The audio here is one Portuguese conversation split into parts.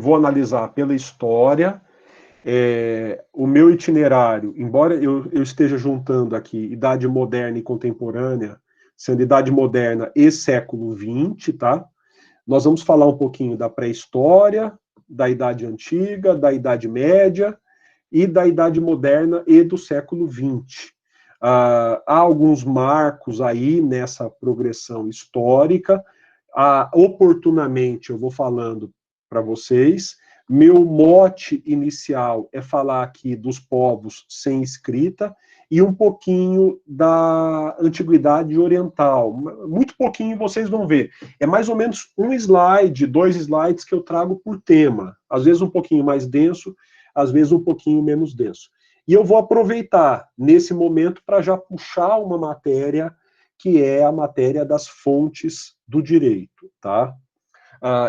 vou analisar pela história. O meu itinerário, embora eu esteja juntando aqui idade moderna e contemporânea, sendo idade moderna e século XX, tá? Nós vamos falar um pouquinho da pré-história, da Idade Antiga, da Idade Média e da Idade Moderna e do século XX. Há alguns marcos aí nessa progressão histórica. Oportunamente eu vou falando para vocês. Meu mote inicial é falar aqui dos povos sem escrita e um pouquinho da antiguidade oriental. Muito pouquinho vocês vão ver. É mais ou menos um slide, 2 slides que eu trago por tema. Às vezes um pouquinho mais denso, às vezes um pouquinho menos denso. E eu vou aproveitar nesse momento para já puxar uma matéria que é a matéria das fontes do direito, tá?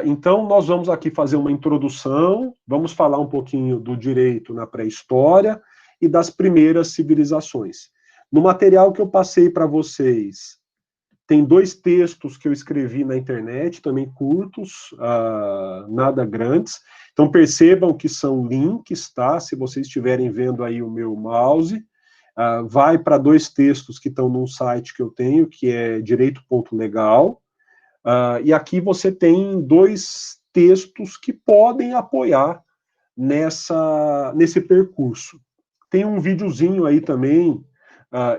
Então, nós vamos aqui fazer uma introdução, vamos falar um pouquinho do direito na pré-história e das primeiras civilizações. No material que eu passei para vocês, tem 2 textos que eu escrevi na internet, também curtos, nada grandes. Então, percebam que são links, tá? Se vocês estiverem vendo aí o meu mouse, vai para 2 textos que estão num site que eu tenho, que é direito.legal. E aqui você tem 2 textos que podem apoiar nesse percurso. Tem um videozinho aí também,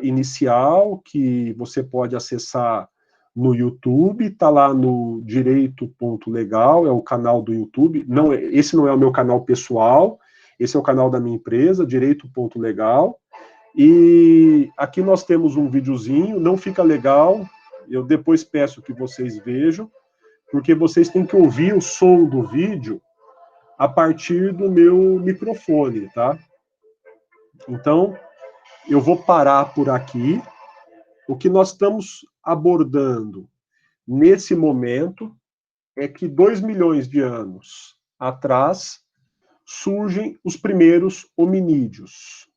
inicial, que você pode acessar no YouTube, está lá no direito.legal, é o canal do YouTube. Não, esse não é o meu canal pessoal, esse é o canal da minha empresa, direito.legal. E aqui nós temos um videozinho, não fica legal, eu depois peço que vocês vejam, porque vocês têm que ouvir o som do vídeo a partir do meu microfone, tá? Então, eu vou parar por aqui. O que nós estamos abordando nesse momento é que 2 milhões de anos atrás surgem os primeiros hominídeos.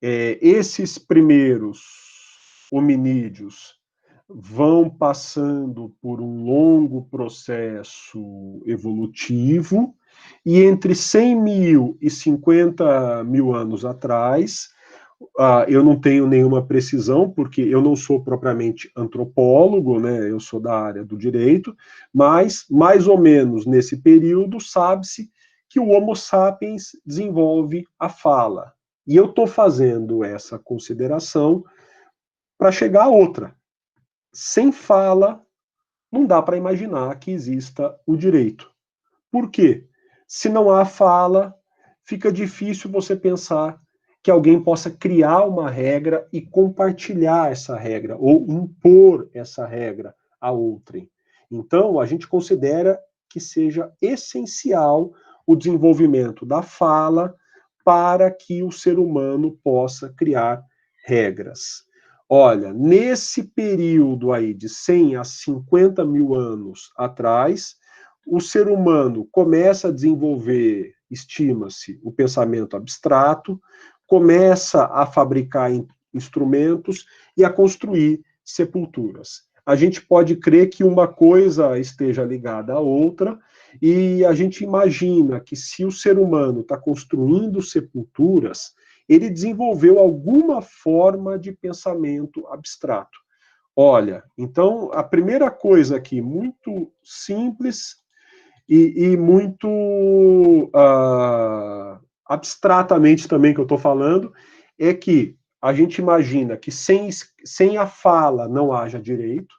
Esses primeiros hominídeos vão passando por um longo processo evolutivo, e entre 100 mil e 50 mil anos atrás, eu não tenho nenhuma precisão, porque eu não sou propriamente antropólogo, né, eu sou da área do direito, mas mais ou menos nesse período sabe-se que o Homo sapiens desenvolve a fala. E eu estou fazendo essa consideração para chegar a outra. Sem fala, não dá para imaginar que exista o direito. Por quê? Se não há fala, fica difícil você pensar que alguém possa criar uma regra e compartilhar essa regra, ou impor essa regra a outrem. Então, a gente considera que seja essencial o desenvolvimento da fala para que o ser humano possa criar regras. Olha, nesse período aí de 100 a 50 mil anos atrás, o ser humano começa a desenvolver, estima-se, o pensamento abstrato, começa a fabricar instrumentos e a construir sepulturas. A gente pode crer que uma coisa esteja ligada à outra, e a gente imagina que se o ser humano está construindo sepulturas, ele desenvolveu alguma forma de pensamento abstrato. Olha, então, a primeira coisa aqui, muito simples e muito abstratamente também que eu estou falando, é que a gente imagina que sem a fala não haja direito,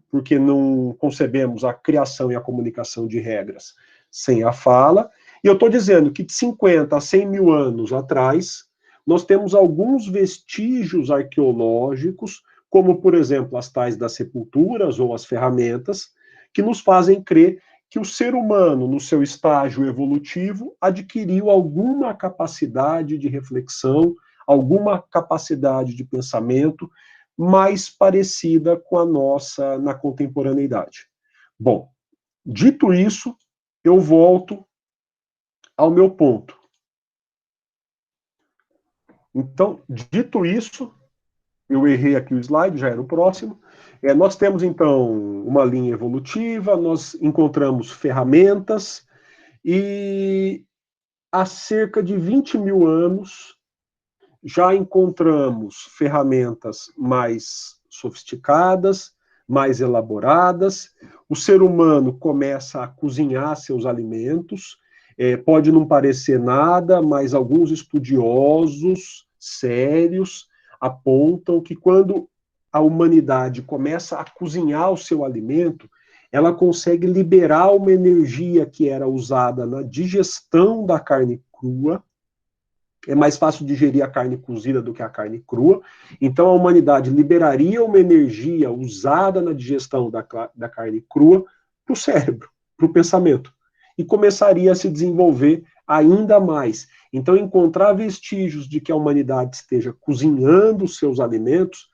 porque não concebemos a criação e a comunicação de regras sem a fala. E eu estou dizendo que de 50 a 100 mil anos atrás, nós temos alguns vestígios arqueológicos, como, por exemplo, as tais das sepulturas ou as ferramentas, que nos fazem crer que o ser humano, no seu estágio evolutivo, adquiriu alguma capacidade de reflexão, alguma capacidade de pensamento mais parecida com a nossa na contemporaneidade. Bom, dito isso, eu volto ao meu ponto. Então, dito isso, eu errei aqui o slide, já era o próximo. Nós temos, então, uma linha evolutiva, nós encontramos ferramentas, E há cerca de 20 mil anos, já encontramos ferramentas mais sofisticadas, mais elaboradas. O ser humano começa a cozinhar seus alimentos. Pode não parecer nada, mas alguns estudiosos sérios apontam que quando a humanidade começa a cozinhar o seu alimento, ela consegue liberar uma energia que era usada na digestão da carne crua. É mais fácil digerir a carne cozida do que a carne crua. Então, a humanidade liberaria uma energia usada na digestão da carne crua para o cérebro, para o pensamento. E começaria a se desenvolver ainda mais. Então, encontrar vestígios de que a humanidade esteja cozinhando os seus alimentos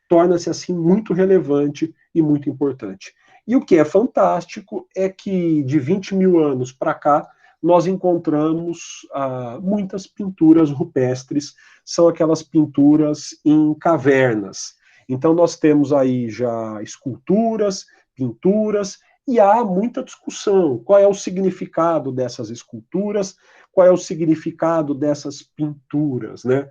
torna-se, assim, muito relevante e muito importante. E o que é fantástico é que, de 20 mil anos para cá, nós encontramos muitas pinturas rupestres, são aquelas pinturas em cavernas. Então, nós temos aí já esculturas, pinturas, e há muita discussão. Qual é o significado dessas esculturas? Qual é o significado dessas pinturas, né?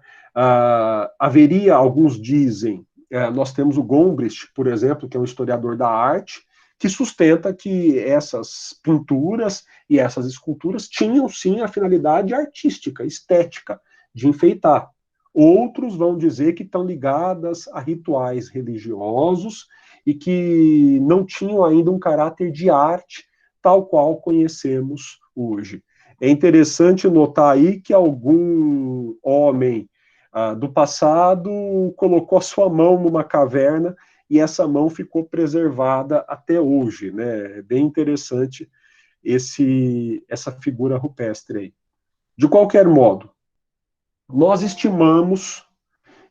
Haveria, alguns dizem, nós temos o Gombrich, por exemplo, que é um historiador da arte, que sustenta que essas pinturas e essas esculturas tinham, sim, a finalidade artística, estética, de enfeitar. Outros vão dizer que estão ligadas a rituais religiosos e que não tinham ainda um caráter de arte tal qual conhecemos hoje. É interessante notar aí que algum homem do passado colocou a sua mão numa caverna e essa mão ficou preservada até hoje, né? É bem interessante essa figura rupestre aí. De qualquer modo, nós estimamos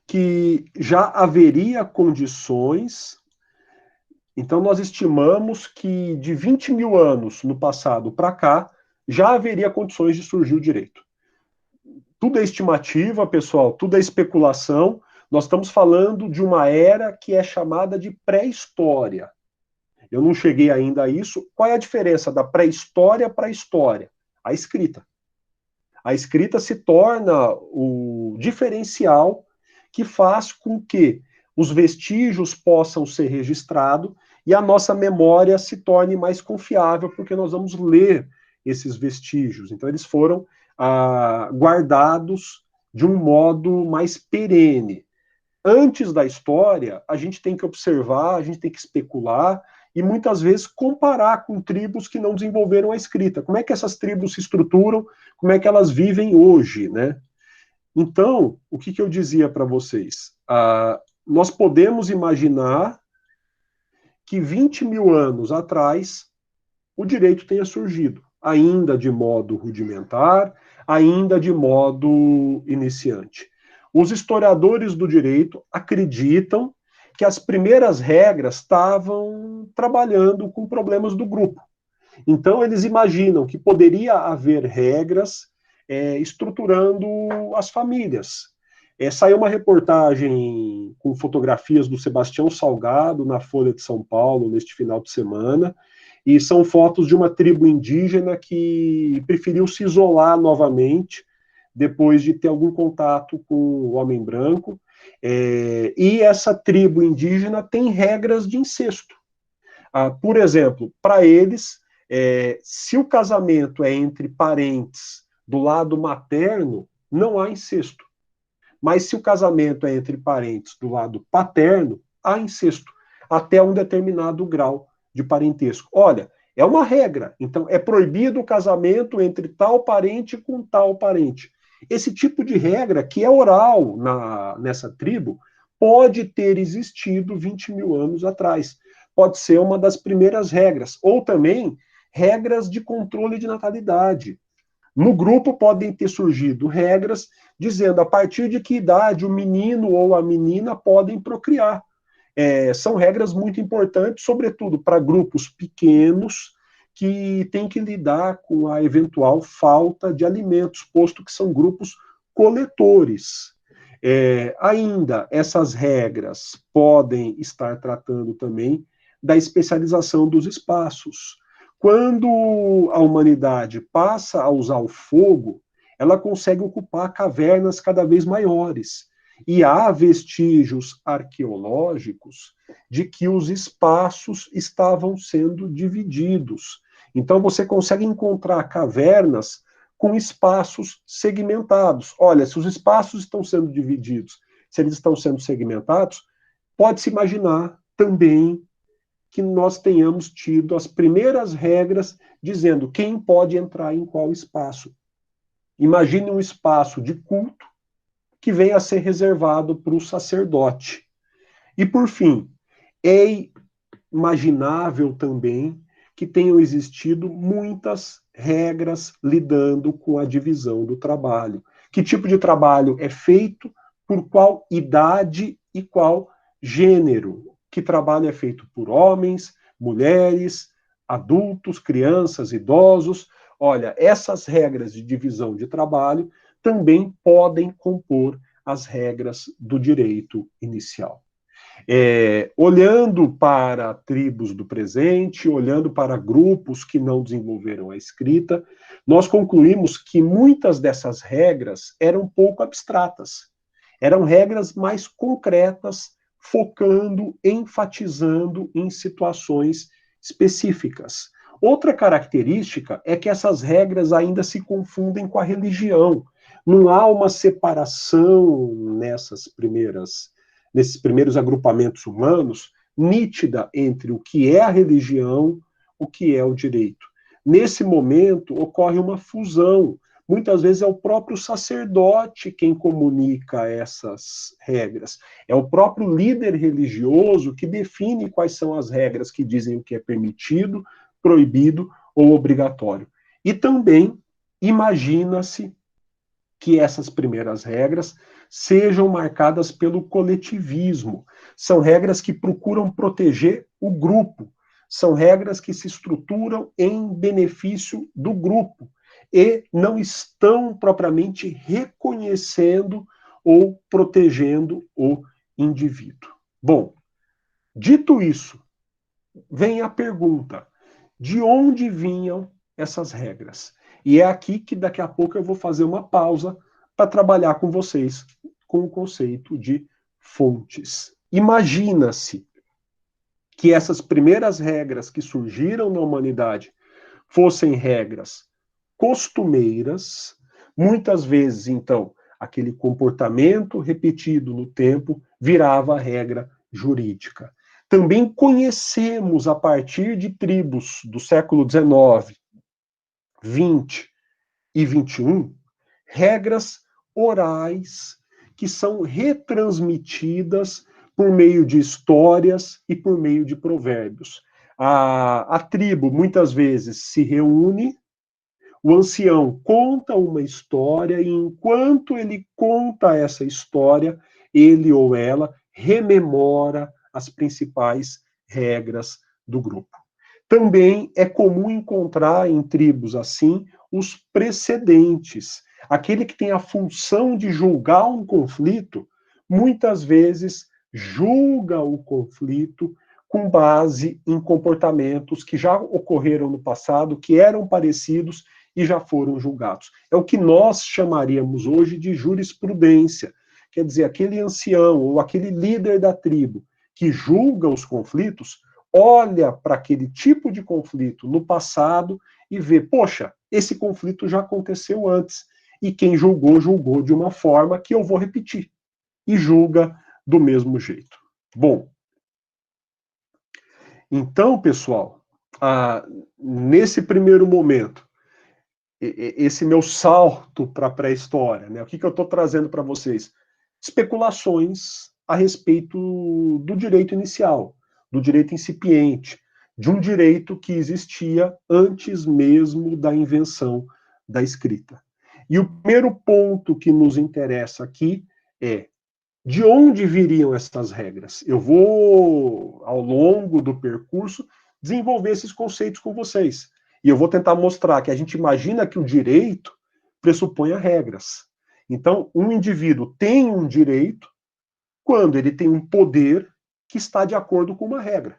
que já haveria condições, então nós estimamos que de 20 mil anos no passado para cá, já haveria condições de surgir o direito. Tudo é estimativa, pessoal, tudo é especulação. Nós estamos falando de uma era que é chamada de pré-história. Eu não cheguei ainda a isso. Qual é a diferença da pré-história para a história? A escrita. A escrita se torna o diferencial que faz com que os vestígios possam ser registrados e a nossa memória se torne mais confiável, porque nós vamos ler esses vestígios. Então, eles foram guardados de um modo mais perene. Antes da história, a gente tem que observar, a gente tem que especular e muitas vezes comparar com tribos que não desenvolveram a escrita. Como é que essas tribos se estruturam? Como é que elas vivem hoje, né? Então, o que eu dizia para vocês? Nós podemos imaginar que 20 mil anos atrás o direito tenha surgido, ainda de modo rudimentar, ainda de modo iniciante. Os historiadores do direito acreditam que as primeiras regras estavam trabalhando com problemas do grupo. Então, eles imaginam que poderia haver regras estruturando as famílias. Saiu uma reportagem com fotografias do Sebastião Salgado na Folha de São Paulo neste final de semana, e são fotos de uma tribo indígena que preferiu se isolar novamente depois de ter algum contato com o homem branco. E essa tribo indígena tem regras de incesto. Por exemplo, para eles, se o casamento é entre parentes do lado materno, não há incesto. Mas se o casamento é entre parentes do lado paterno, há incesto, até um determinado grau de parentesco. Olha, é uma regra. Então, é proibido o casamento entre tal parente com tal parente. Esse tipo de regra, que é oral nessa tribo, pode ter existido 20 mil anos atrás. Pode ser uma das primeiras regras. Ou também regras de controle de natalidade. No grupo podem ter surgido regras dizendo a partir de que idade o menino ou a menina podem procriar. São regras muito importantes, sobretudo para grupos pequenos que têm que lidar com a eventual falta de alimentos, posto que são grupos coletores. Ainda, essas regras podem estar tratando também da especialização dos espaços. Quando a humanidade passa a usar o fogo, ela consegue ocupar cavernas cada vez maiores. E há vestígios arqueológicos de que os espaços estavam sendo divididos. Então você consegue encontrar cavernas com espaços segmentados. Olha, se os espaços estão sendo divididos, se eles estão sendo segmentados, pode-se imaginar também que nós tenhamos tido as primeiras regras dizendo quem pode entrar em qual espaço. Imagine um espaço de culto que venha a ser reservado para o sacerdote. E, por fim, é imaginável também que tenham existido muitas regras lidando com a divisão do trabalho. Que tipo de trabalho é feito, por qual idade e qual gênero? Que trabalho é feito por homens, mulheres, adultos, crianças, idosos? Olha, essas regras de divisão de trabalho também podem compor as regras do direito inicial. Olhando para tribos do presente, olhando para grupos que não desenvolveram a escrita, nós concluímos que muitas dessas regras eram pouco abstratas. Eram regras mais concretas, focando, enfatizando em situações específicas. Outra característica é que essas regras ainda se confundem com a religião. Não há uma separação nesses primeiros agrupamentos humanos, nítida entre o que é a religião, o que é o direito. Nesse momento, ocorre uma fusão. Muitas vezes é o próprio sacerdote quem comunica essas regras. É o próprio líder religioso que define quais são as regras que dizem o que é permitido, proibido ou obrigatório. E também imagina-se que essas primeiras regras sejam marcadas pelo coletivismo. São regras que procuram proteger o grupo. São regras que se estruturam em benefício do grupo e não estão propriamente reconhecendo ou protegendo o indivíduo. Bom, dito isso, vem a pergunta: de onde vinham essas regras? E é aqui que daqui a pouco eu vou fazer uma pausa para trabalhar com vocês com o conceito de fontes. Imagina-se que essas primeiras regras que surgiram na humanidade fossem regras costumeiras, muitas vezes, então, aquele comportamento repetido no tempo virava regra jurídica. Também conhecemos, a partir de tribos do século XIX, XX e XXI, regras orais que são retransmitidas por meio de histórias e por meio de provérbios. A tribo, muitas vezes, se reúne, o ancião conta uma história, e enquanto ele conta essa história, ele ou ela rememora as principais regras do grupo. Também é comum encontrar em tribos assim os precedentes. Aquele que tem a função de julgar um conflito, muitas vezes julga o conflito com base em comportamentos que já ocorreram no passado, que eram parecidos e já foram julgados. É o que nós chamaríamos hoje de jurisprudência. Quer dizer, aquele ancião ou aquele líder da tribo que julga os conflitos, olha para aquele tipo de conflito no passado e vê, poxa, esse conflito já aconteceu antes. E quem julgou, julgou de uma forma que eu vou repetir. E julga do mesmo jeito. Bom, então, pessoal, nesse primeiro momento, esse meu salto para a pré-história, né? O que eu estou trazendo para vocês? Especulações a respeito do direito inicial, do direito incipiente, de um direito que existia antes mesmo da invenção da escrita. E o primeiro ponto que nos interessa aqui é de onde viriam essas regras. Eu vou, ao longo do percurso, desenvolver esses conceitos com vocês. E eu vou tentar mostrar que a gente imagina que o direito pressupõe regras. Então, um indivíduo tem um direito quando ele tem um poder que está de acordo com uma regra.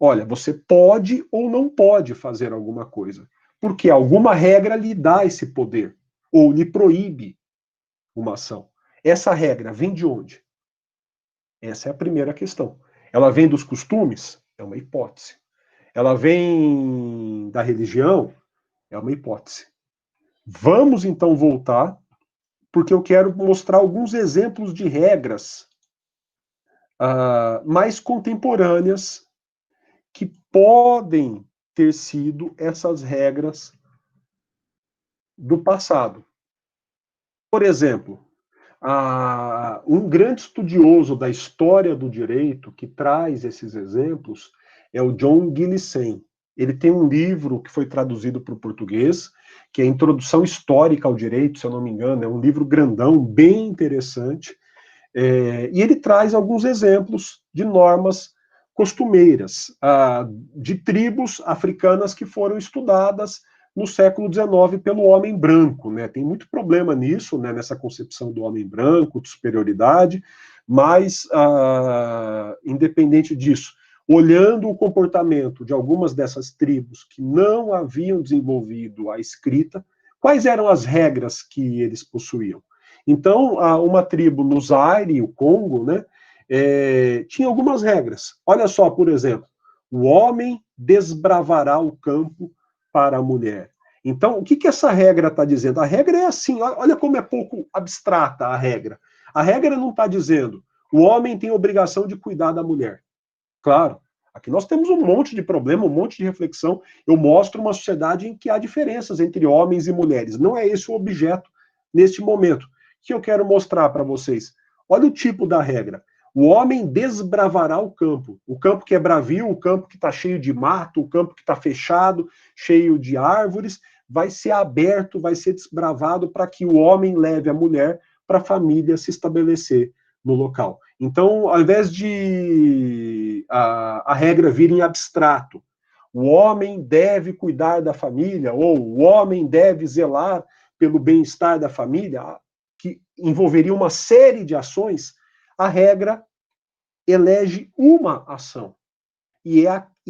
Olha, você pode ou não pode fazer alguma coisa, porque alguma regra lhe dá esse poder, ou lhe proíbe uma ação. Essa regra vem de onde? Essa é a primeira questão. Ela vem dos costumes? É uma hipótese. Ela vem da religião? É uma hipótese. Vamos então voltar, porque eu quero mostrar alguns exemplos de regras mais contemporâneas que podem ter sido essas regras do passado. Por exemplo, um grande estudioso da história do direito que traz esses exemplos é o John Gillissen. Ele tem um livro que foi traduzido para o português, que é a Introdução Histórica ao Direito, se eu não me engano, é um livro grandão, bem interessante, e ele traz alguns exemplos de normas costumeiras, de tribos africanas que foram estudadas no século XIX pelo homem branco, né? Tem muito problema nisso, né, nessa concepção do homem branco, de superioridade, mas, independente disso, olhando o comportamento de algumas dessas tribos que não haviam desenvolvido a escrita, quais eram as regras que eles possuíam? Então, uma tribo no Zaire, o Congo, né, tinha algumas regras. Olha só, por exemplo, o homem desbravará o campo para a mulher. Então, o que, que essa regra está dizendo? A regra é assim, olha como é pouco abstrata a regra. A regra não está dizendo o homem tem a obrigação de cuidar da mulher. Claro, aqui nós temos um monte de problema, um monte de reflexão. Eu mostro uma sociedade em que há diferenças entre homens e mulheres. Não é esse o objeto neste momento. Que eu quero mostrar para vocês. Olha o tipo da regra. O homem desbravará o campo que é bravio, o campo que está cheio de mato, o campo que está fechado, cheio de árvores, vai ser aberto, vai ser desbravado para que o homem leve a mulher para a família se estabelecer no local. Então, ao invés de a regra vir em abstrato, o homem deve cuidar da família, ou o homem deve zelar pelo bem-estar da família, que envolveria uma série de ações, a regra elege uma ação. E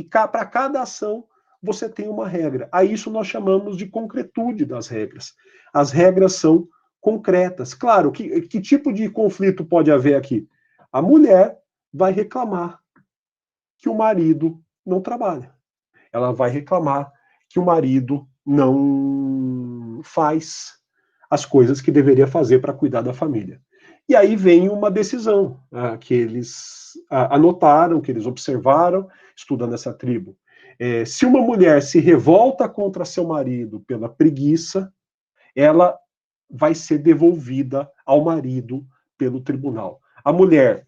para cada ação você tem uma regra. A isso nós chamamos de concretude das regras. As regras são concretas. Claro, que tipo de conflito pode haver aqui? A mulher vai reclamar que o marido não trabalha. Ela vai reclamar que o marido não faz as coisas que deveria fazer para cuidar da família. E aí vem uma decisão que eles anotaram, que eles observaram, estudando essa tribo. Se uma mulher se revolta contra seu marido pela preguiça, ela vai ser devolvida ao marido pelo tribunal. A mulher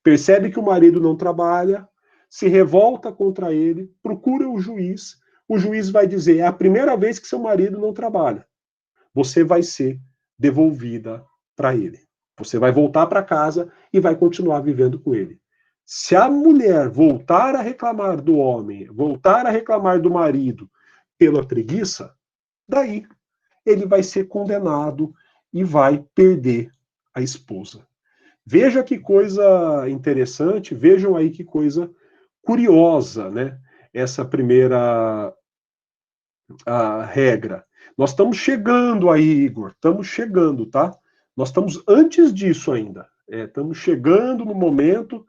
percebe que o marido não trabalha, se revolta contra ele, procura o juiz vai dizer: é a primeira vez que seu marido não trabalha. Você vai ser devolvida para ele. Você vai voltar para casa e vai continuar vivendo com ele. Se a mulher voltar a reclamar do homem, voltar a reclamar do marido pela preguiça, daí ele vai ser condenado e vai perder a esposa. Veja que coisa interessante, vejam aí que coisa curiosa, né? Essa primeira regra. Nós estamos chegando aí, Igor, estamos chegando, tá? Nós estamos antes disso ainda. Estamos chegando no momento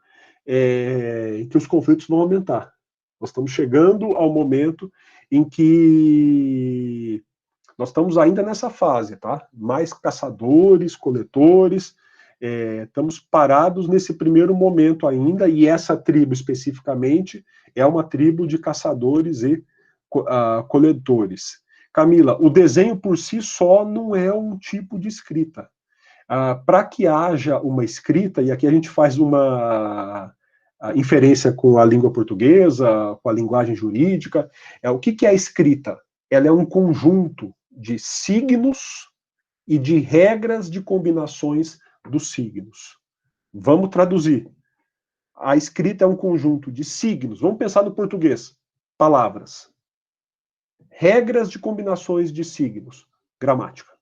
em que os conflitos vão aumentar. Nós estamos chegando ao momento em que nós estamos ainda nessa fase, tá? Mais caçadores, coletores, estamos parados nesse primeiro momento ainda, e essa tribo especificamente é uma tribo de caçadores e coletores. Camila, o desenho por si só não é um tipo de escrita. Para que haja uma escrita, e aqui a gente faz uma inferência com a língua portuguesa, com a linguagem jurídica, o que é a escrita? Ela é um conjunto de signos e de regras de combinações dos signos. Vamos traduzir. A escrita é um conjunto de signos. Vamos pensar no português. Palavras. Regras de combinações de signos. Gramática.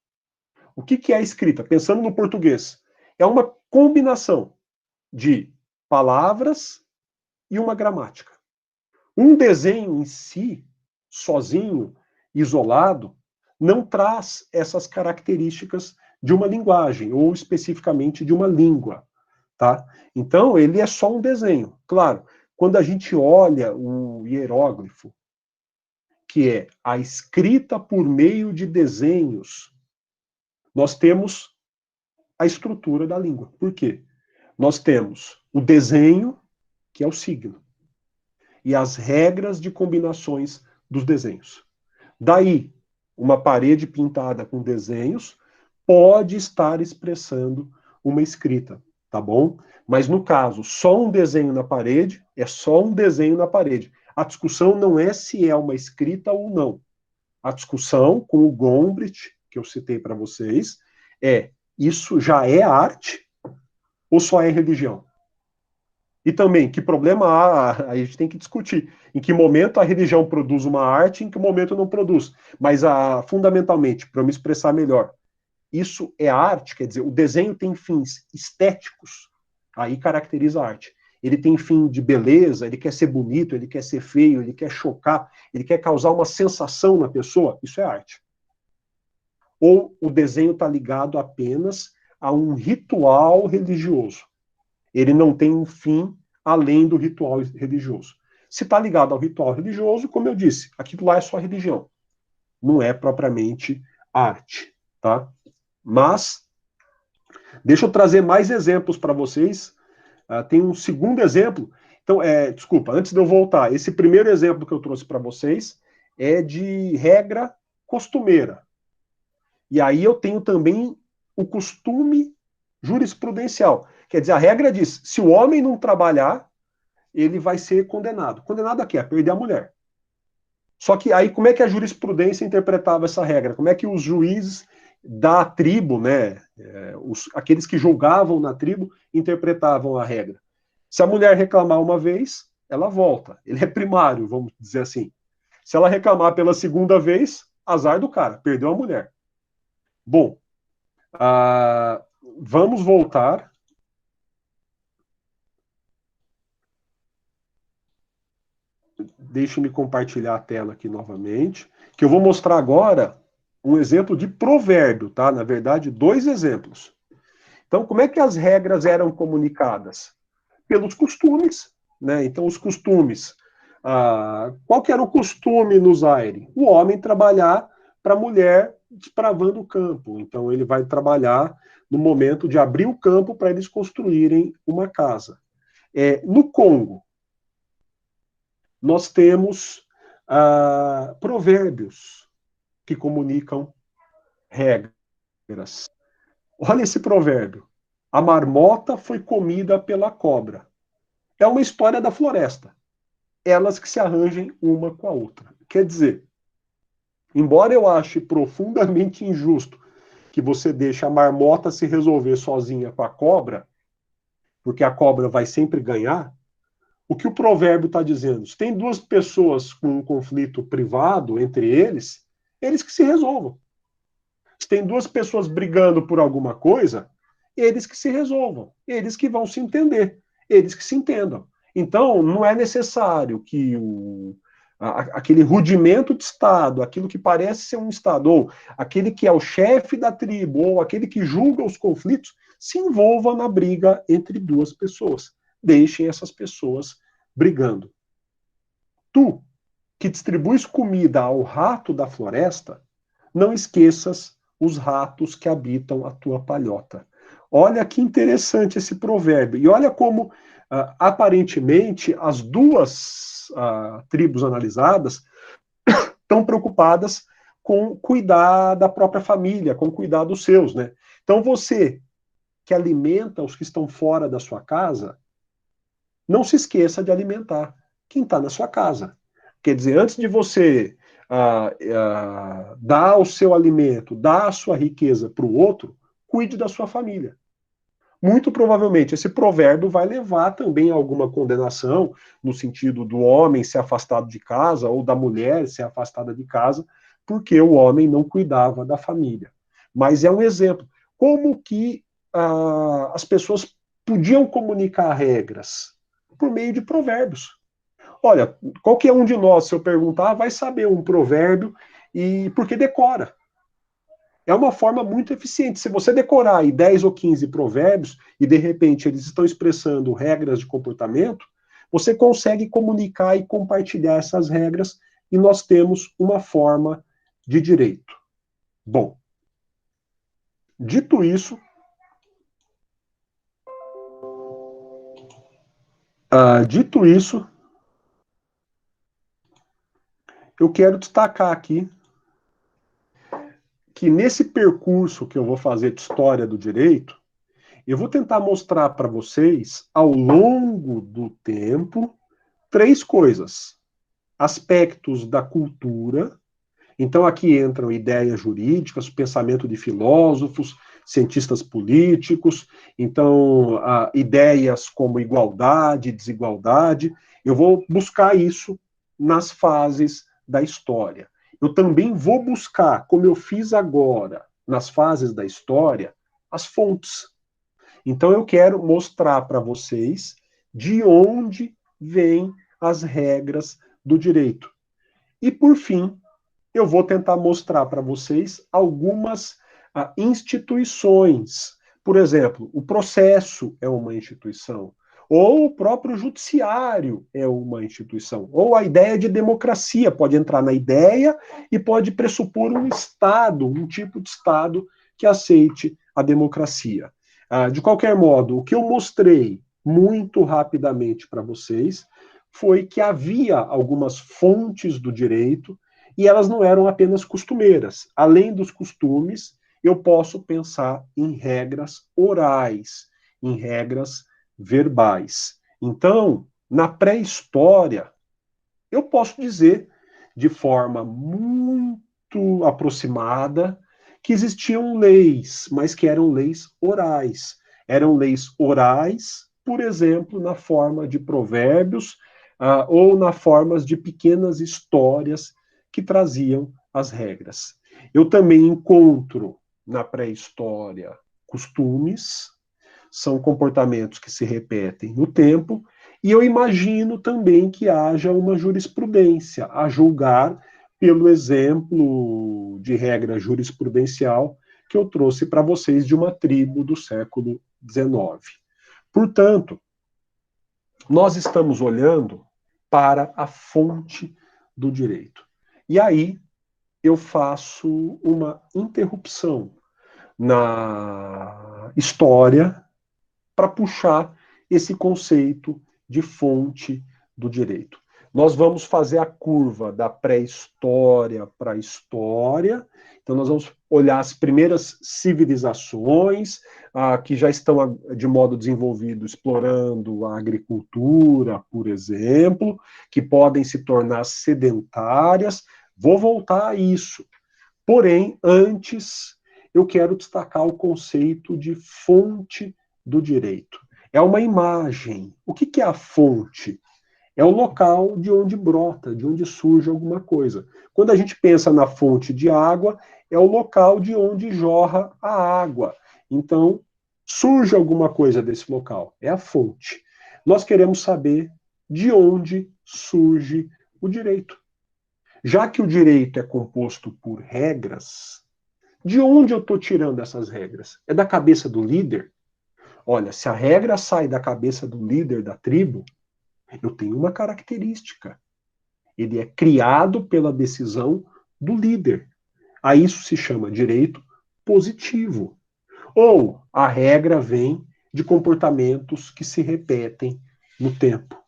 O que é a escrita? Pensando no português. É uma combinação de palavras e uma gramática. Um desenho em si, sozinho, isolado, não traz essas características de uma linguagem, ou especificamente de uma língua, tá? Então, ele é só um desenho. Claro, quando a gente olha o hieróglifo, que é a escrita por meio de desenhos, nós temos a estrutura da língua. Por quê? Nós temos o desenho, que é o signo, e as regras de combinações dos desenhos. Daí, uma parede pintada com desenhos pode estar expressando uma escrita, tá bom? Mas no caso, só um desenho na parede é só um desenho na parede. A discussão não é se é uma escrita ou não. A discussão com o Gombrich, que eu citei para vocês, é: isso já é arte ou só é religião? E também, que problema há? A gente tem que discutir. Em que momento a religião produz uma arte, em que momento não produz. Mas, fundamentalmente, para me expressar melhor, isso é arte, quer dizer, o desenho tem fins estéticos, aí caracteriza a arte. Ele tem fim de beleza, ele quer ser bonito, ele quer ser feio, ele quer chocar, ele quer causar uma sensação na pessoa, isso é arte. Ou o desenho está ligado apenas a um ritual religioso. Ele não tem um fim além do ritual religioso. Se está ligado ao ritual religioso, como eu disse, aquilo lá é só religião. Não é propriamente arte, tá? Mas, deixa eu trazer mais exemplos para vocês. Tem um segundo exemplo. Então, desculpa, antes de eu voltar, esse primeiro exemplo que eu trouxe para vocês é de regra costumeira. E aí eu tenho também o costume jurisprudencial. Quer dizer, a regra diz, se o homem não trabalhar, ele vai ser condenado. Condenado a quê? A perder a mulher. Só que aí, como é que a jurisprudência interpretava essa regra? Como é que os juízes da tribo, né, aqueles que julgavam na tribo, interpretavam a regra? Se a mulher reclamar uma vez, ela volta. Ele é primário, vamos dizer assim. Se ela reclamar pela segunda vez, azar do cara, perdeu a mulher. Bom, vamos voltar. Deixe-me compartilhar a tela aqui novamente, que eu vou mostrar agora um exemplo de provérbio, tá? Na verdade, dois exemplos. Então, como é que as regras eram comunicadas? Pelos costumes, né? Então, os costumes. Qual que era o costume no Zaire? O homem trabalhar para a mulher desbravando o campo. Então, ele vai trabalhar no momento de abrir o campo para eles construírem uma casa. No Congo, nós temos provérbios que comunicam regras. Olha esse provérbio. A marmota foi comida pela cobra. É uma história da floresta. Elas que se arranjem uma com a outra. Quer dizer, embora eu ache profundamente injusto que você deixe a marmota se resolver sozinha com a cobra, porque a cobra vai sempre ganhar, o que o provérbio está dizendo? Se tem duas pessoas com um conflito privado entre eles, eles que se resolvam. Se tem duas pessoas brigando por alguma coisa, eles que se resolvam, eles que vão se entender, eles que se entendam. Então, não é necessário que aquele rudimento de Estado, aquilo que parece ser um Estado, ou aquele que é o chefe da tribo, ou aquele que julga os conflitos, se envolva na briga entre duas pessoas. Deixem essas pessoas brigando. Tu, que distribuis comida ao rato da floresta, não esqueças os ratos que habitam a tua palhota. Olha que interessante esse provérbio. E olha como, aparentemente, as duas tribos analisadas estão preocupadas com cuidar da própria família, com cuidar dos seus, né? Então, você que alimenta os que estão fora da sua casa, não se esqueça de alimentar quem está na sua casa. Quer dizer, antes de você dar o seu alimento, dar a sua riqueza para o outro, cuide da sua família. Muito provavelmente esse provérbio vai levar também a alguma condenação, no sentido do homem ser afastado de casa ou da mulher ser afastada de casa, porque o homem não cuidava da família. Mas é um exemplo. Como que as pessoas podiam comunicar regras? Por meio de provérbios. Olha, qualquer um de nós, se eu perguntar, vai saber um provérbio e porque decora. É uma forma muito eficiente. Se você decorar aí 10 ou 15 provérbios e de repente eles estão expressando regras de comportamento, você consegue comunicar e compartilhar essas regras e nós temos uma forma de direito. Bom, dito isso, dito isso, eu quero destacar aqui que nesse percurso que eu vou fazer de história do direito, eu vou tentar mostrar para vocês, ao longo do tempo, três coisas: aspectos da cultura. Então, aqui entram ideias jurídicas, pensamento de filósofos, cientistas políticos, então, ideias como igualdade, desigualdade. Eu vou buscar isso nas fases da história. Eu também vou buscar, como eu fiz agora, nas fases da história, as fontes. Então, eu quero mostrar para vocês de onde vêm as regras do direito. E, por fim, eu vou tentar mostrar para vocês algumas instituições. Por exemplo, o processo é uma instituição, ou o próprio judiciário é uma instituição, ou a ideia de democracia pode entrar na ideia e pode pressupor um Estado, um tipo de Estado que aceite a democracia. De qualquer modo, o que eu mostrei muito rapidamente para vocês foi que havia algumas fontes do direito e elas não eram apenas costumeiras. Além dos costumes, eu posso pensar em regras orais, em regras verbais. Então, na pré-história, eu posso dizer de forma muito aproximada que existiam leis, mas que eram leis orais. Eram leis orais, por exemplo, na forma de provérbios, ou na forma de pequenas histórias que traziam as regras. Eu também encontro na pré-história costumes, são comportamentos que se repetem no tempo, e eu imagino também que haja uma jurisprudência, a julgar pelo exemplo de regra jurisprudencial que eu trouxe para vocês de uma tribo do século XIX. Portanto, nós estamos olhando para a fonte do direito. E aí eu faço uma interrupção na história para puxar esse conceito de fonte do direito. Nós vamos fazer a curva da pré-história para a história. Então, nós vamos olhar as primeiras civilizações que já estão de modo desenvolvido explorando a agricultura, por exemplo, que podem se tornar sedentárias. Vou voltar a isso. Porém, antes, eu quero destacar o conceito de fonte do direito. É uma imagem. O que é a fonte? É o local de onde brota, de onde surge alguma coisa. Quando a gente pensa na fonte de água, é o local de onde jorra a água. Então, surge alguma coisa desse local. É a fonte. Nós queremos saber de onde surge o direito. Já que o direito é composto por regras, de onde eu estou tirando essas regras? É da cabeça do líder? Olha, se a regra sai da cabeça do líder da tribo, eu tenho uma característica. Ele é criado pela decisão do líder. A isso se chama direito positivo. Ou a regra vem de comportamentos que se repetem no tempo.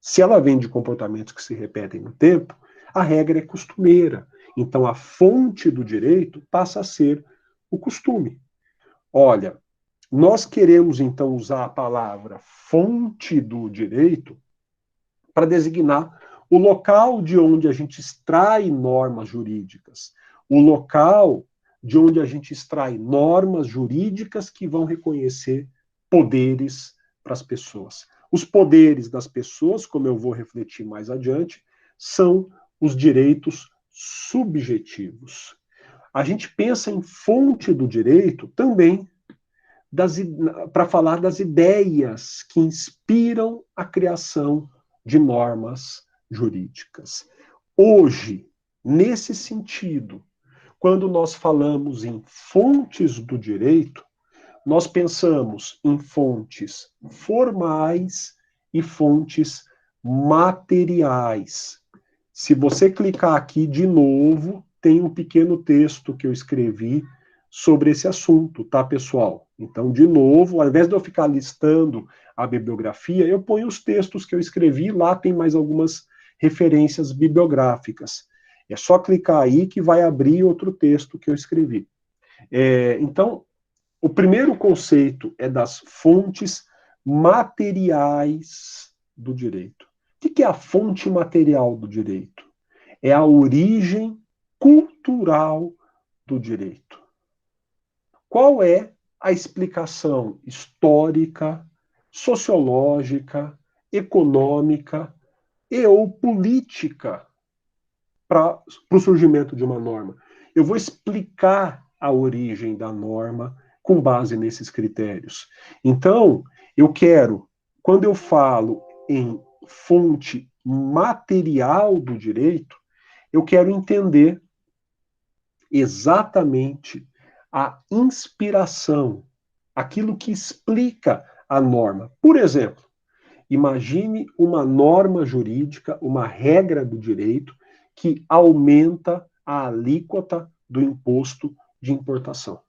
Se ela vem de comportamentos que se repetem no tempo, a regra é costumeira. Então a fonte do direito passa a ser o costume. Olha, nós queremos então usar a palavra fonte do direito para designar o local de onde a gente extrai normas jurídicas, o local de onde a gente extrai normas jurídicas que vão reconhecer poderes para as pessoas. Os poderes das pessoas, como eu vou refletir mais adiante, são os direitos subjetivos. A gente pensa em fonte do direito também para falar das ideias que inspiram a criação de normas jurídicas. Hoje, nesse sentido, quando nós falamos em fontes do direito, nós pensamos em fontes formais e fontes materiais. Se você clicar aqui de novo, tem um pequeno texto que eu escrevi sobre esse assunto, tá, pessoal? Então, de novo, ao invés de eu ficar listando a bibliografia, eu ponho os textos que eu escrevi, lá tem mais algumas referências bibliográficas. É só clicar aí que vai abrir outro texto que eu escrevi. Então, o primeiro conceito é das fontes materiais do direito. O que é a fonte material do direito? É a origem cultural do direito. Qual é a explicação histórica, sociológica, econômica e ou política para o surgimento de uma norma? Eu vou explicar a origem da norma com base nesses critérios. Então, eu quero, quando eu falo em fonte material do direito, eu quero entender exatamente a inspiração, aquilo que explica a norma. Por exemplo, imagine uma norma jurídica, uma regra do direito que aumenta a alíquota do imposto de importação.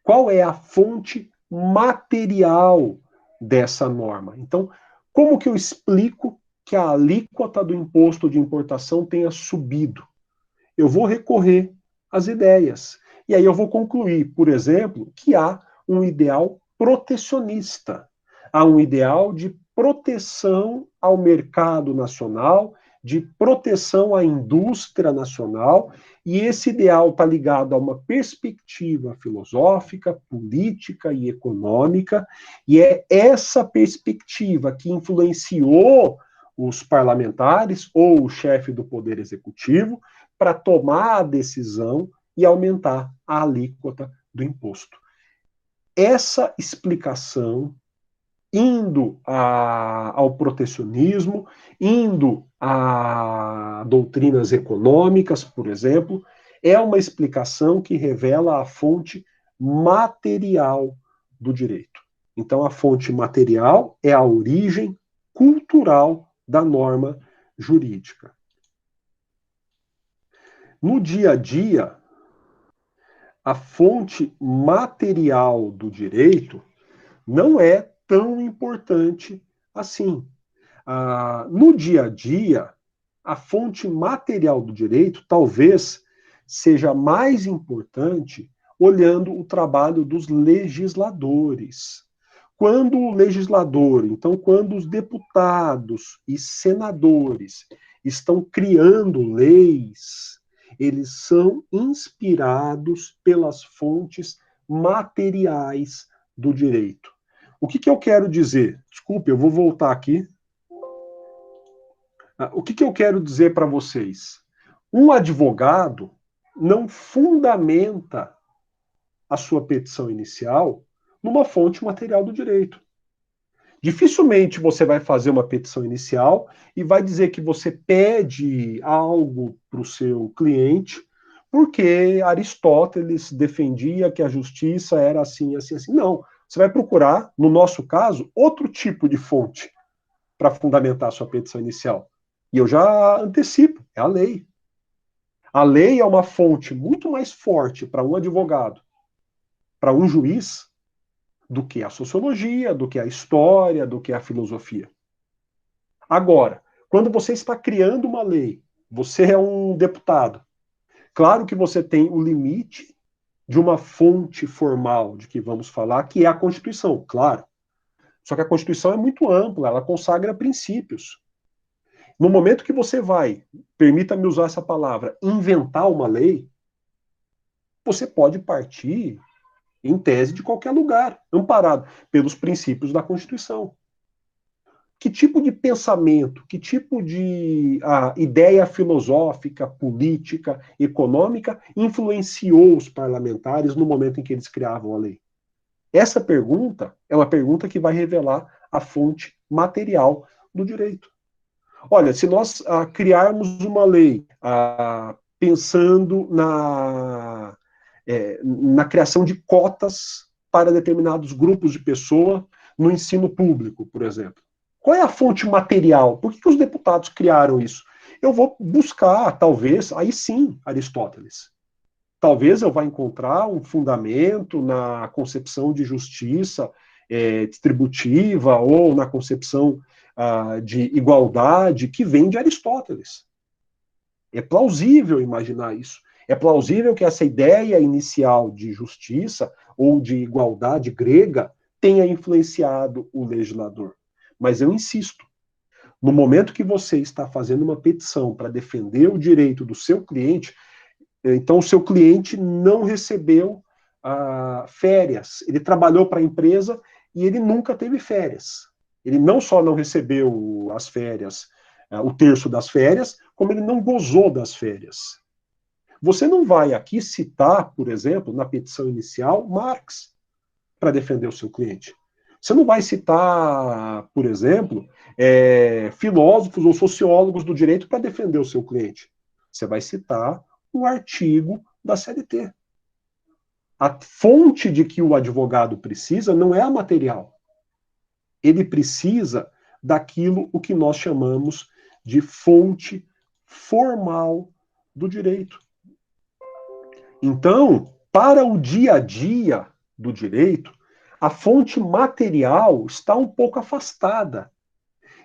Qual é a fonte material dessa norma? Então, como que eu explico que a alíquota do imposto de importação tenha subido? Eu vou recorrer às ideias. E aí eu vou concluir, por exemplo, que há um ideal protecionista. Há um ideal de proteção ao mercado nacional, de proteção à indústria nacional, e esse ideal está ligado a uma perspectiva filosófica, política e econômica, e é essa perspectiva que influenciou os parlamentares ou o chefe do Poder Executivo para tomar a decisão e aumentar a alíquota do imposto. Essa explicação, indo ao protecionismo, indo a doutrinas econômicas, por exemplo, é uma explicação que revela a fonte material do direito. Então, a fonte material é a origem cultural da norma jurídica. No dia a dia, a fonte material do direito não é tão importante assim. No dia a dia, a fonte material do direito talvez seja mais importante olhando o trabalho dos legisladores. Quando o legislador, então, quando os deputados e senadores estão criando leis, eles são inspirados pelas fontes materiais do direito. O que eu quero dizer? Desculpe, eu vou voltar aqui. O que eu quero dizer para vocês? Um advogado não fundamenta a sua petição inicial numa fonte material do direito. Dificilmente você vai fazer uma petição inicial e vai dizer que você pede algo para o seu cliente porque Aristóteles defendia que a justiça era assim, assim, assim. Não. Você vai procurar, no nosso caso, outro tipo de fonte para fundamentar a sua petição inicial. E eu já antecipo, é a lei. A lei é uma fonte muito mais forte para um advogado, para um juiz, do que a sociologia, do que a história, do que a filosofia. Agora, quando você está criando uma lei, você é um deputado. Claro que você tem o limite de uma fonte formal de que vamos falar, que é a Constituição, claro. Só que a Constituição é muito ampla, ela consagra princípios. No momento que você vai, permita-me usar essa palavra, inventar uma lei, você pode partir, em tese, de qualquer lugar, amparado pelos princípios da Constituição. Que tipo de pensamento, que tipo de ideia filosófica, política, econômica influenciou os parlamentares no momento em que eles criavam a lei? Essa pergunta é uma pergunta que vai revelar a fonte material do direito. Olha, se nós criarmos uma lei pensando na criação de cotas para determinados grupos de pessoas no ensino público, por exemplo. Qual é a fonte material? Por que os deputados criaram isso? Eu vou buscar, talvez, aí sim, Aristóteles. Talvez eu vá encontrar um fundamento na concepção de justiça distributiva ou na concepção de igualdade que vem de Aristóteles. É plausível imaginar isso. É plausível que essa ideia inicial de justiça ou de igualdade grega tenha influenciado o legislador. Mas eu insisto, no momento que você está fazendo uma petição para defender o direito do seu cliente, então o seu cliente não recebeu férias. Ele trabalhou para a empresa e ele nunca teve férias. Ele não só não recebeu as férias, o terço das férias, como ele não gozou das férias. Você não vai aqui citar, por exemplo, na petição inicial, Marx para defender o seu cliente. Você não vai citar, por exemplo, filósofos ou sociólogos do direito para defender o seu cliente. Você vai citar um artigo da CLT. A fonte de que o advogado precisa não é a material. Ele precisa daquilo o que nós chamamos de fonte formal do direito. Então, para o dia a dia do direito, a fonte material está um pouco afastada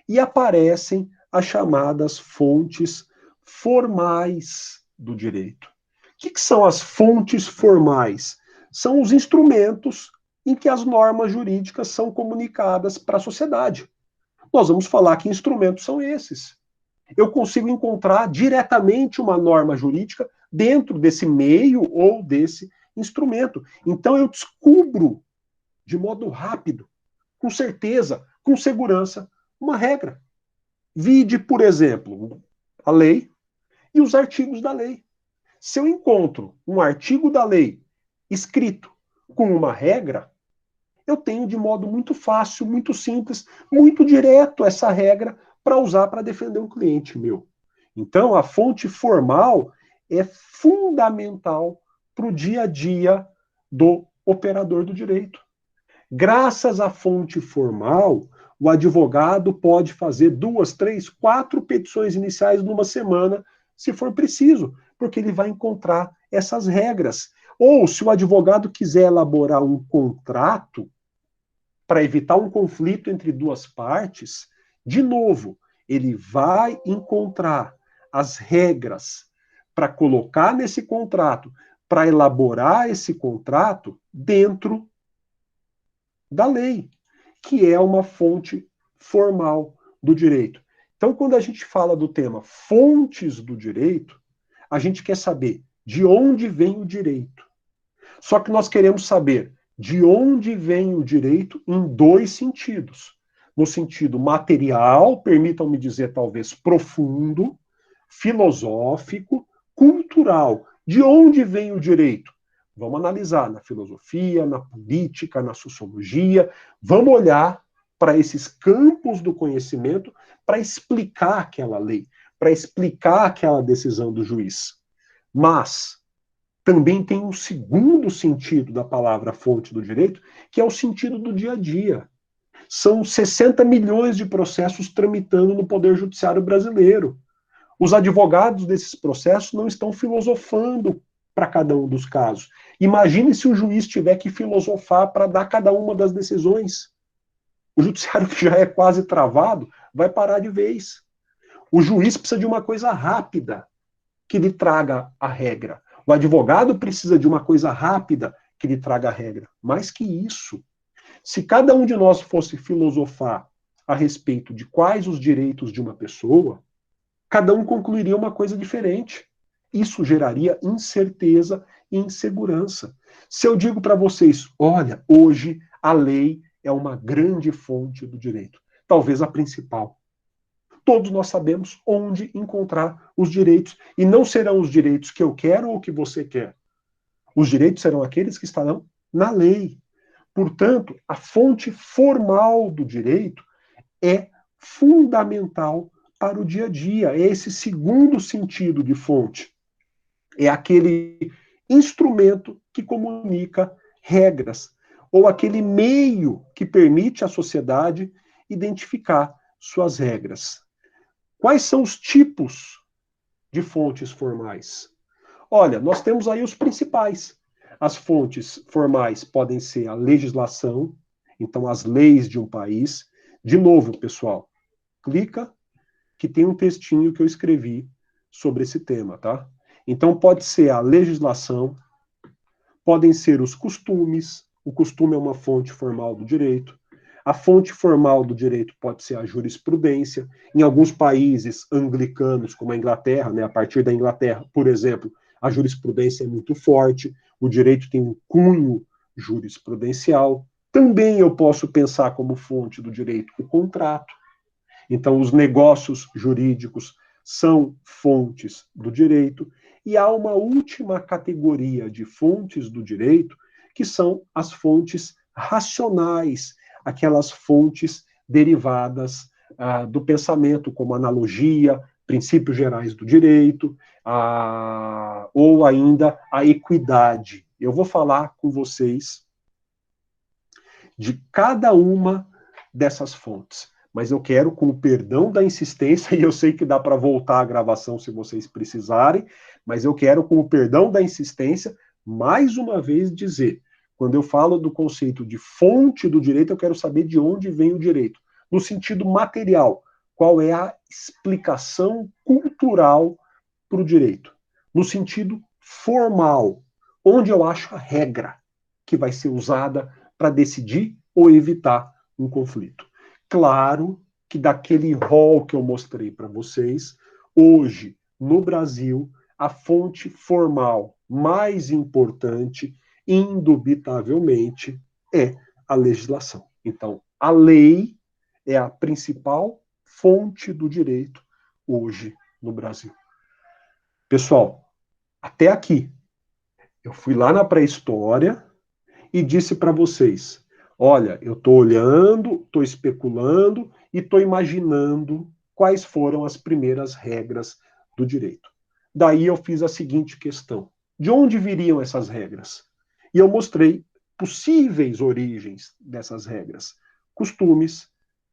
e aparecem as chamadas fontes formais do direito. O que são as fontes formais? São os instrumentos em que as normas jurídicas são comunicadas para a sociedade. Nós vamos falar que instrumentos são esses. Eu consigo encontrar diretamente uma norma jurídica dentro desse meio ou desse instrumento. Então eu descubro de modo rápido, com certeza, com segurança, uma regra. Vide, por exemplo, a lei e os artigos da lei. Se eu encontro um artigo da lei escrito com uma regra, eu tenho de modo muito fácil, muito simples, muito direto essa regra para usar para defender um cliente meu. Então, a fonte formal é fundamental para o dia a dia do operador do direito. Graças à fonte formal, o advogado pode fazer 2, 3, 4 petições iniciais numa semana, se for preciso, porque ele vai encontrar essas regras. Ou, se o advogado quiser elaborar um contrato para evitar um conflito entre duas partes, de novo, ele vai encontrar as regras para colocar nesse contrato, para elaborar esse contrato dentro da lei, que é uma fonte formal do direito. Então, quando a gente fala do tema fontes do direito, a gente quer saber de onde vem o direito. Só que nós queremos saber de onde vem o direito em 2 sentidos. No sentido material, permitam-me dizer talvez profundo, filosófico, cultural. De onde vem o direito? Vamos analisar na filosofia, na política, na sociologia. Vamos olhar para esses campos do conhecimento para explicar aquela lei, para explicar aquela decisão do juiz. Mas também tem um segundo sentido da palavra fonte do direito, que é o sentido do dia a dia. São 60 milhões de processos tramitando no Poder Judiciário brasileiro. Os advogados desses processos não estão filosofando para cada um dos casos. Imagine se o juiz tiver que filosofar para dar cada uma das decisões. O judiciário, que já é quase travado, vai parar de vez. O juiz precisa de uma coisa rápida que lhe traga a regra. O advogado precisa de uma coisa rápida que lhe traga a regra. Mais que isso, se cada um de nós fosse filosofar a respeito de quais os direitos de uma pessoa, cada um concluiria uma coisa diferente. Isso geraria incerteza e insegurança. Se eu digo para vocês, olha, hoje a lei é uma grande fonte do direito, talvez a principal. Todos nós sabemos onde encontrar os direitos, e não serão os direitos que eu quero ou que você quer. Os direitos serão aqueles que estarão na lei. Portanto, a fonte formal do direito é fundamental para o dia a dia. É esse segundo sentido de fonte. É aquele instrumento que comunica regras, ou aquele meio que permite à sociedade identificar suas regras. Quais são os tipos de fontes formais? Olha, nós temos aí os principais. As fontes formais podem ser a legislação, então as leis de um país. De novo, pessoal, clica que tem um textinho que eu escrevi sobre esse tema, tá? Então pode ser a legislação, podem ser os costumes, o costume é uma fonte formal do direito. A fonte formal do direito pode ser a jurisprudência. Em alguns países anglicanos, como a Inglaterra, né, a partir da Inglaterra, por exemplo, a jurisprudência é muito forte, o direito tem um cunho jurisprudencial. Também eu posso pensar como fonte do direito o contrato. Então, os negócios jurídicos são fontes do direito. E há uma última categoria de fontes do direito, que são as fontes racionais, aquelas fontes derivadas do pensamento, como analogia, princípios gerais do direito, ou ainda a equidade. Eu vou falar com vocês de cada uma dessas fontes, mas eu quero, com o perdão da insistência, e eu sei que dá para voltar a gravação se vocês precisarem, mas eu quero, com o perdão da insistência, mais uma vez dizer, quando eu falo do conceito de fonte do direito, eu quero saber de onde vem o direito. No sentido material, qual é a explicação cultural para o direito? No sentido formal, onde eu acho a regra que vai ser usada para decidir ou evitar um conflito. Claro que daquele rol que eu mostrei para vocês, hoje, no Brasil, a fonte formal mais importante, indubitavelmente, é a legislação. Então, a lei é a principal fonte do direito hoje no Brasil. Pessoal, até aqui, eu fui lá na pré-história e disse para vocês, olha, eu estou olhando, estou especulando e estou imaginando quais foram as primeiras regras do direito. Daí eu fiz a seguinte questão, de onde viriam essas regras? E eu mostrei possíveis origens dessas regras, costumes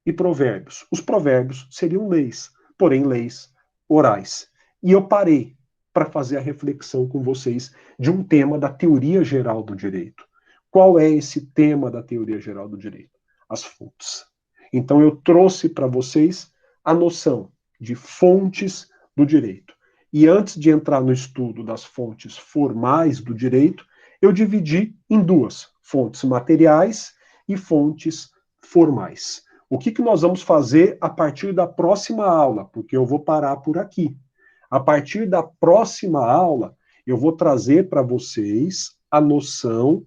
e provérbios. Os provérbios seriam leis, porém leis orais. E eu parei para fazer a reflexão com vocês de um tema da teoria geral do direito. Qual é esse tema da teoria geral do direito? As fontes. Então eu trouxe para vocês a noção de fontes do direito. E antes de entrar no estudo das fontes formais do direito, eu dividi em duas, fontes materiais e fontes formais. O que nós vamos fazer a partir da próxima aula? Porque eu vou parar por aqui. A partir da próxima aula, eu vou trazer para vocês a noção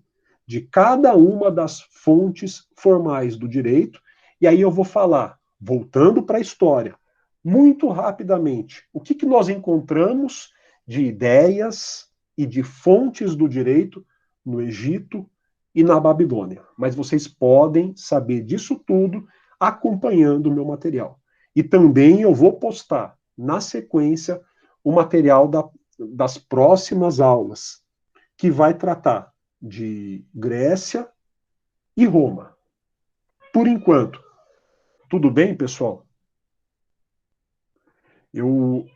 de cada uma das fontes formais do direito, e aí eu vou falar, voltando para a história, muito rapidamente, o que nós encontramos de ideias e de fontes do direito no Egito e na Babilônia. Mas vocês podem saber disso tudo acompanhando o meu material. E também eu vou postar, na sequência, o material das próximas aulas, que vai tratar de Grécia e Roma. Por enquanto, tudo bem, pessoal? Eu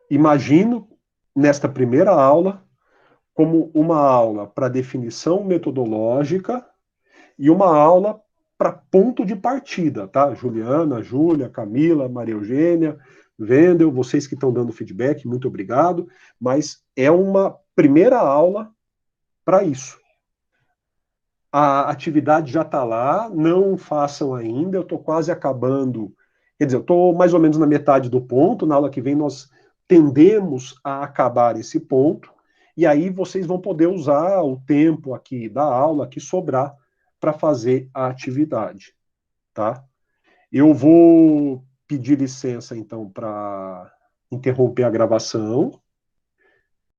imagino, nesta primeira aula, como uma aula para definição metodológica e uma aula para ponto de partida, tá? Juliana, Júlia, Camila, Maria Eugênia, Wendel, vocês que estão dando feedback, muito obrigado, mas é uma primeira aula para isso. A atividade já está lá, não façam ainda, eu estou quase acabando, quer dizer, eu estou mais ou menos na metade do ponto, na aula que vem nós tendemos a acabar esse ponto, e aí vocês vão poder usar o tempo aqui da aula que sobrar para fazer a atividade, tá? Eu vou pedir licença, então, para interromper a gravação,